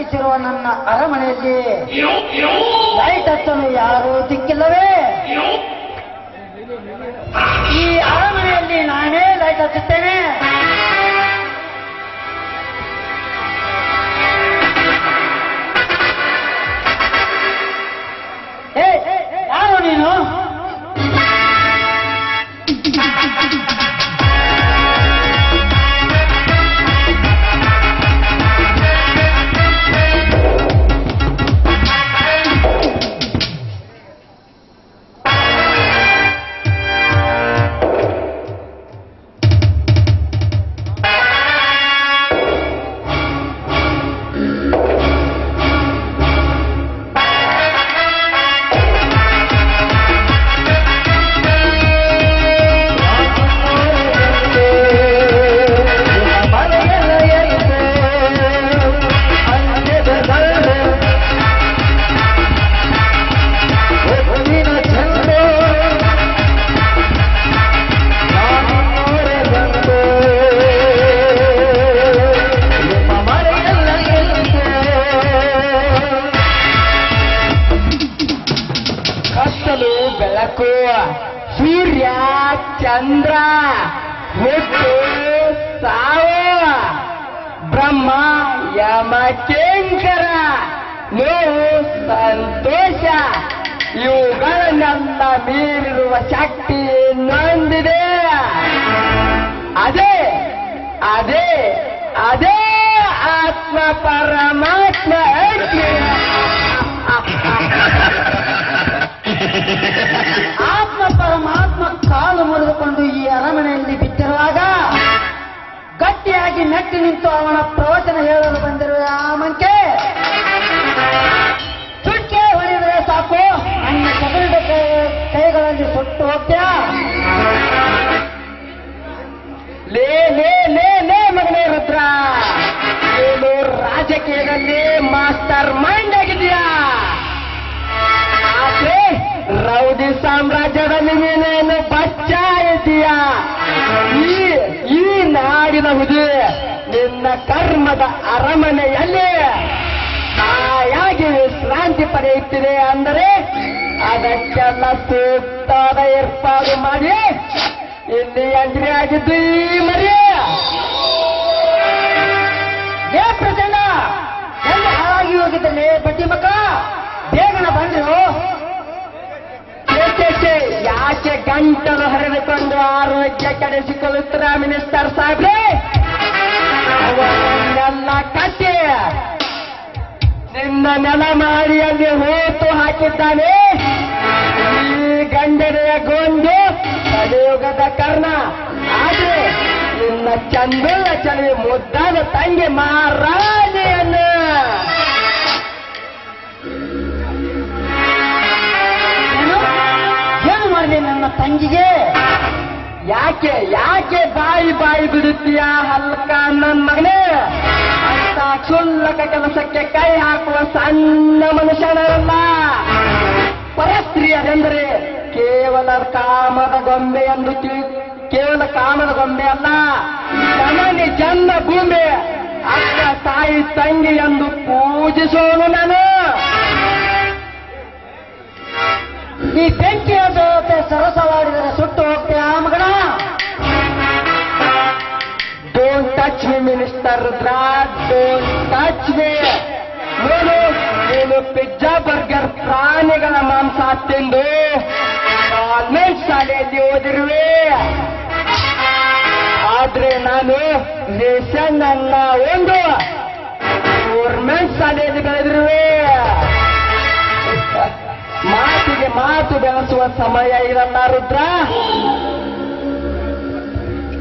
ಅಲಂಕರಿಸಿರುವ ನನ್ನ ಅರಮನೆಯಲ್ಲಿ ಲೈಟ್ ಹಚ್ಚಲು ಯಾರೂ ದಿಕ್ಕಿಲ್ಲವೇ? ಈ ಅರಮನೆಯಲ್ಲಿ ನಾನೇ ಲೈಟ್ ಹಚ್ಚುತ್ತೇನೆ. ಯಾರು ನೀನು? ಬೆಳಕು, ಸೂರ್ಯ ಚಂದ್ರ, ಹುಟ್ಟು ಸಾವು, ಬ್ರಹ್ಮ ಯಮ ಕೇಂಕರ, ನೋವು ಸಂತೋಷ, ಇವುಗಳನ್ನೆಲ್ಲ ಮೀರಿರುವ ಶಕ್ತಿ ಇನ್ನೊಂದಿದೆ. ಅದೇ ಅದೇ ಅದೇ ಆತ್ಮ ಪರಮಾತ್ಮ ಐಕ್ಯ. ಆತ್ಮ ಪರಮಾತ್ಮ ಕಾಲು ಮುರಿದುಕೊಂಡು ಈ ಅರಮನೆಯಲ್ಲಿ ಬಿದ್ದಿರುವಾಗ ಗಟ್ಟಿಯಾಗಿ ನೆಟ್ಟಿ ನಿಂತು ಅವನ ಪ್ರವಚನ ಹೇಳಲು ಬಂದಿರುವ ಆಮಂಕೆ ಚುಟ್ಕೆ ಹೊಡೆದರೆ ಸಾಕು, ನನ್ನ ಕಬರಿಡ ಕೈಗಳಲ್ಲಿ ಸುಟ್ಟು ಹೋಗ್ತೀಯಾ? ಲೇ ಲೇ ಲೇ ಲೇ ಮಗನೇ ರುದ್ರ, ನೀನು ರಾಜಕೀಯದಲ್ಲಿ ಮಾಸ್ಟರ್ ಮೈಂಡ್ ಆಗಿದೆಯಾ? ಆದ್ರೆ ರೌಡಿ ಸಾಮ್ರಾಜ್ಯದಲ್ಲಿ ನೀನೇನು ಬಚ್ಚ ಇದೆಯಾ? ಈ ನಾಡಿನ ಹುದಿ ನಿನ್ನ ಕರ್ಮದ ಅರಮನೆಯಲ್ಲಿ ಹಾಯಾಗಿ ವಿಶ್ರಾಂತಿ ಪಡೆಯುತ್ತಿದೆ ಅಂದರೆ ಅದಕ್ಕೆಲ್ಲ ಸೂಕ್ತವಾದ ಏರ್ಪಾಡು ಮಾಡಿ ಇಲ್ಲಿ ಎಂಟ್ರಿ ಆಗಿದ್ದು ಈ ಮರಿ. ಏ ಪ್ರಚಂಡ, ಎಲ್ಲಿ ಹಾಳಾಗಿ ಹೋಗಿದ್ದಲ್ಲಿ ಬಡ್ಡಿ ಮಕ್ಕ, ಬೇಗನ ಬಂದ್ರು. ಯಾಕೆ ಗಂಟಲು ಹರಿದುಕೊಂಡು ಆರೋಗ್ಯ ಕೆಡಿಸಿಕೊಳ್ಳುತ್ತೀರ ಮಿನಿಸ್ಟರ್ ಸಾಹೇಬ್ರೆ? ಅವನ್ನೆಲ್ಲ ಕಟ್ಟಿ ನಿನ್ನ ನೆಲ ಮಾಡಿಯಲ್ಲಿ ಹೂತು ಹಾಕಿದ್ದಾನೆ ಈ ಗಂಡನೆಯ ಗೊಂದು ಕಲಿಯುಗದ ಕರ್ಣ. ಆದ್ರೆ ನಿನ್ನ ಚಂದುಳ್ಳ ಚಲಿ ಮುದ್ದಾದ ತಂಗಿ ಮಹಾರಾಣಿಯನ್ನು ಏನು ಮಾಡಿದೆ ನನ್ನ ತಂಗಿಗೆ? ಯಾಕೆ ಯಾಕೆ ಬಾಯಿ ಬಾಯಿ ಬಿಡುತ್ತೀಯ ಹಲ್ಕ ನನ್ನ ಮಗನೇ? ಅಂತ ಕ್ಷುಲ್ಲಕ ಕೆಲಸಕ್ಕೆ ಕೈ ಹಾಕುವ ಸಣ್ಣ ಮನುಷ್ಯನಲ್ಲ. ಪರಸ್ತ್ರೀಯರೆಂದರೆ ಕೇವಲ ಕಾಮದ ಗೊಂಬೆ ಎಂದು ಕೇವಲ ಕಾಮದ ಗೊಂಬೆ ಅಲ್ಲ, ಜನನಿ ಜನ್ಮ ಭೂಮಿ, ಅಕ್ಕ ತಾಯಿ ತಂಗಿ ಎಂದು ಪೂಜಿಸೋನು ನಾನು. ಈ ಬೆಂಕಿಯ ಜೊತೆ ಸರಸವಾಡಿದರೆ ಸುಟ್ಟು ಹೋಗ್ತೀಯ ಮಗನ? Don't touch me minister Rudra, don't touch me. ನೀನು ಪಿಜ್ಜಾ ಬರ್ಗರ್ ಪ್ರಾಣಿಗಳ ಮಾಂಸ ತಿಂದು ಕಾನ್ವೆಂಟ್ ಶಾಲೆಯಲ್ಲಿ ಓದಿರುವೆ. ಆದ್ರೆ ನಾನು ರೇಷನ್ ಅನ್ನ ಒಂದು ಗೌರ್ಮೆಂಟ್ ಶಾಲೆಯಲ್ಲಿ ಬೆಳೆದಿರುವೆ. ಮಾತಿಗೆ ಮಾತು ಬೆಳೆಸುವ ಸಮಯ ಇರಲ್ಲ ರುದ್ರ.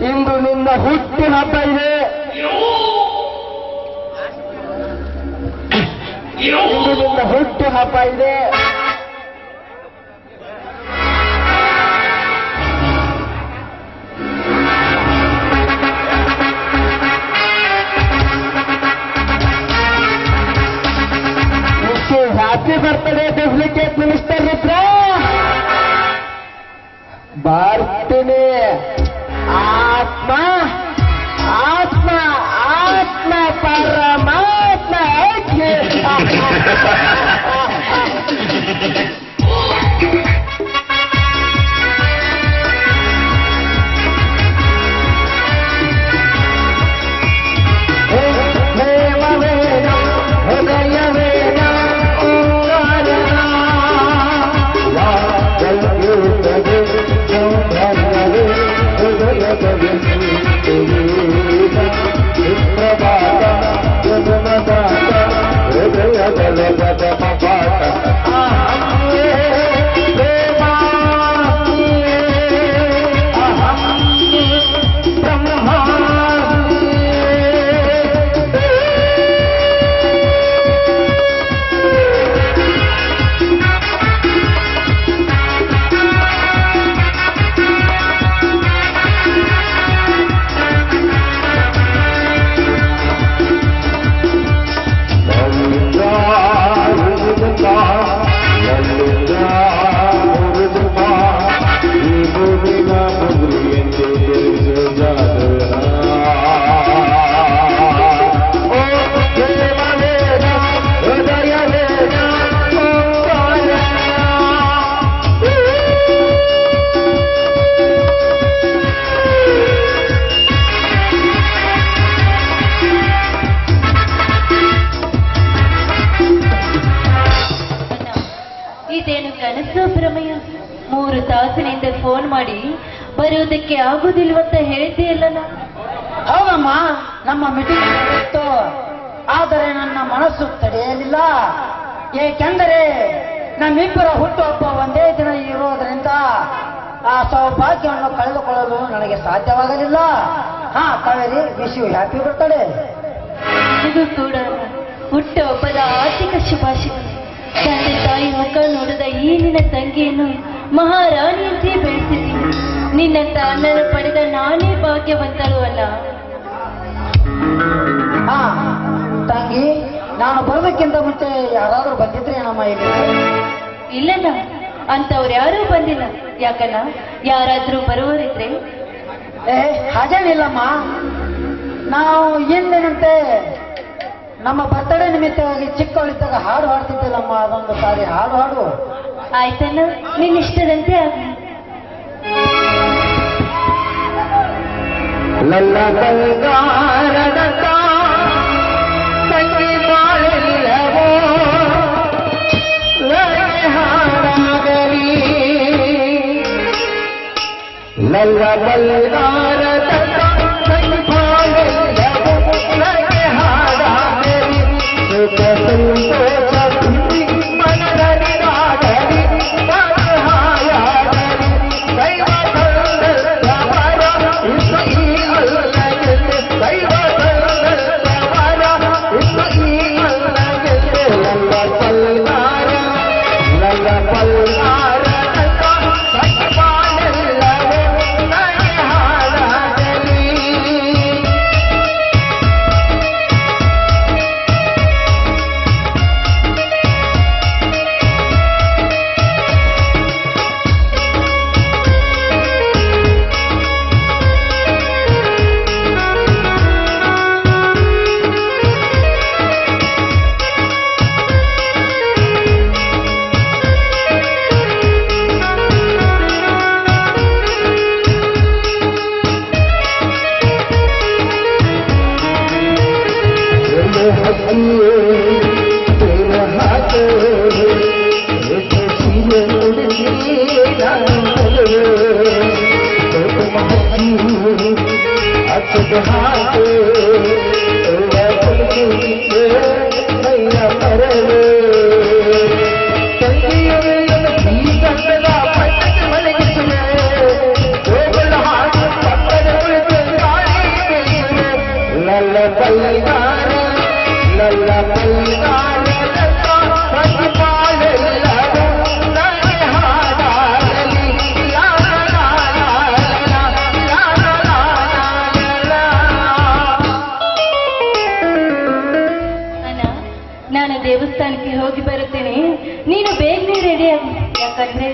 ಇಂದು ನಿನ್ನ ಹುಟ್ಟು ಹಬ್ಬ ಇದೆ. ಇಂದು ನಿನ್ನ ಹುಟ್ಟು ಹಬ್ಬ ಇದೆ. Happy birthday duplicate minister Rudra. ಬರ್ತೀನಿ. ಆತ್ಮ ಆತ್ಮ ಆತ್ಮ ಪರಮಾತ್ಮ ಐಕ್ಯ. ಬರುವುದಕ್ಕೆ ಆಗುದಿಲ್ವಂತ ಹೇಳಿದೆಯಲ್ಲ ನಾ. ಹೌದಮ್ಮ, ನಮ್ಮ ಮೀಟಿಂಗ್ ಇತ್ತು. ಆದರೆ ನನ್ನ ಮನಸ್ಸು ತಡೆಯಲಿಲ್ಲ. ಏಕೆಂದರೆ ನಮ್ಮಿಬ್ಬರ ಹುಟ್ಟುಹಬ್ಬ ಒಂದೇ ದಿನ ಇರೋದರಿಂದ ಆ ಸೌಭಾಗ್ಯವನ್ನು ಕಳೆದುಕೊಳ್ಳಲು ನನಗೆ ಸಾಧ್ಯವಾಗಲಿಲ್ಲ. Kaveri, wish you happy birthday. ಇದು ಕೂಡ ಹುಟ್ಟುಹಬ್ಬದ ಆರ್ಥಿಕ ಶುಭಾಶಯಗಳು. ತಂದೆ ತಾಯಿ ಮುಖ ನೋಡಿದ ಈ ನಿನ್ನ ತಂಗಿಯನ್ನು ಮಹಾರಾಣಿಯಂತೆ ಬೆಳೆಸಿದ್ದೀನಿ. ನಿನ್ನಂತ ಅಣ್ಣನ ಪಡೆದ ನಾನೇ ಭಾಗ್ಯವಂತಳು ಅಲ್ಲ. ತಂಗಿ, ನಾನು ಬರೋದಕ್ಕಿಂತ ಮುಂಚೆ ಯಾರಾದ್ರೂ ಬಂದಿದ್ರೆ ನಮ್ಮ ಇಲ್ಲಿ? ಇಲ್ಲಣ್ಣ, ಅಂತವ್ರು ಯಾರೂ ಬಂದಿಲ್ಲ. ಯಾಕಣ್ಣ, ಯಾರಾದ್ರೂ ಬರುವವರಿದ್ರೆ? ಹಾಗೇನಿಲ್ಲಮ್ಮ. ನಾವು ಎಂದಿನಂತೆ ನಮ್ಮ ಬರ್ತಡೇ ನಿಮಿತ್ತವಾಗಿ ಚಿಕ್ಕವಳಿದ್ದಾಗ ಹಾಡು ಹಾಡ್ತಿದ್ದಿಲ್ಲಮ್ಮ. ಅದೊಂದು ಸಾರಿ ಹಾಡು ಹಾಡು. ಆಯ್ತಣ್ಣ, ನಿನ್ನಿಷ್ಟದಂತೆ ಆಗಲಿ. ನನ್ನ ಬಂಗಾರದ ತಂಗಿ ಬಾಳೆಲ್ಲವೋ ಹಾಡಾಗಲಿ. ನನ್ನ ಬಂಗಾರದ ತಂಗಿ ಬಾಳೆಲ್ಲವೋ ಹಾಡಾಗಲಿ. ಸುಖ ಸಂತೋಷ ಮನದರಿಗಾಗಲಿ ಹಾಯಾಗಲಿ. ದೈವ ನಾನು ದೇವಸ್ಥಾನಕ್ಕೆ ಹೋಗಿ ಬರುತ್ತೇನೆ. ನೀನು ಬೇಗನೆ ರೆಡಿ ಆಗಿ. ಯಾಕಂದ್ರೆ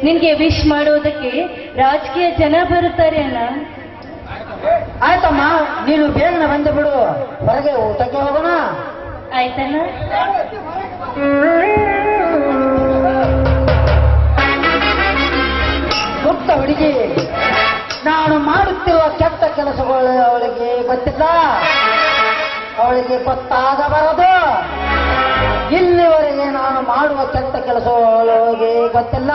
ನಿನ್ಗೆ ವಿಶ್ ಮಾಡೋದಕ್ಕೆ ರಾಜಕೀಯ ಜನ ಬರುತ್ತಾರೆ ಅಣ್ಣ. ಆಯ್ತಮ್ಮ, ನೀನು ಬೇಗನೆ ಬಂದು ಬಿಡು. ಹೊರಗೆ ಊಟಕ್ಕೆ ಹೋಗೋಣ. ಆಯ್ತಣ್ಣ. ಪುಟ್ಟ ಹುಡುಗಿ, ನಾನು ಮಾಡುತ್ತಿರುವ ಕೆಟ್ಟ ಕೆಲಸಗಳು ಅವಳಿಗೆ ಗೊತ್ತಿಲ್ಲ. ಅವಳಿಗೆ ಗೊತ್ತಾಗಬಾರದು. ಇಲ್ಲಿವರೆಗೆ ನಾನು ಮಾಡುವ ಕೆಟ್ಟ ಕೆಲಸಗಳು ಅವಳಿಗೆ ಗೊತ್ತಿಲ್ಲ.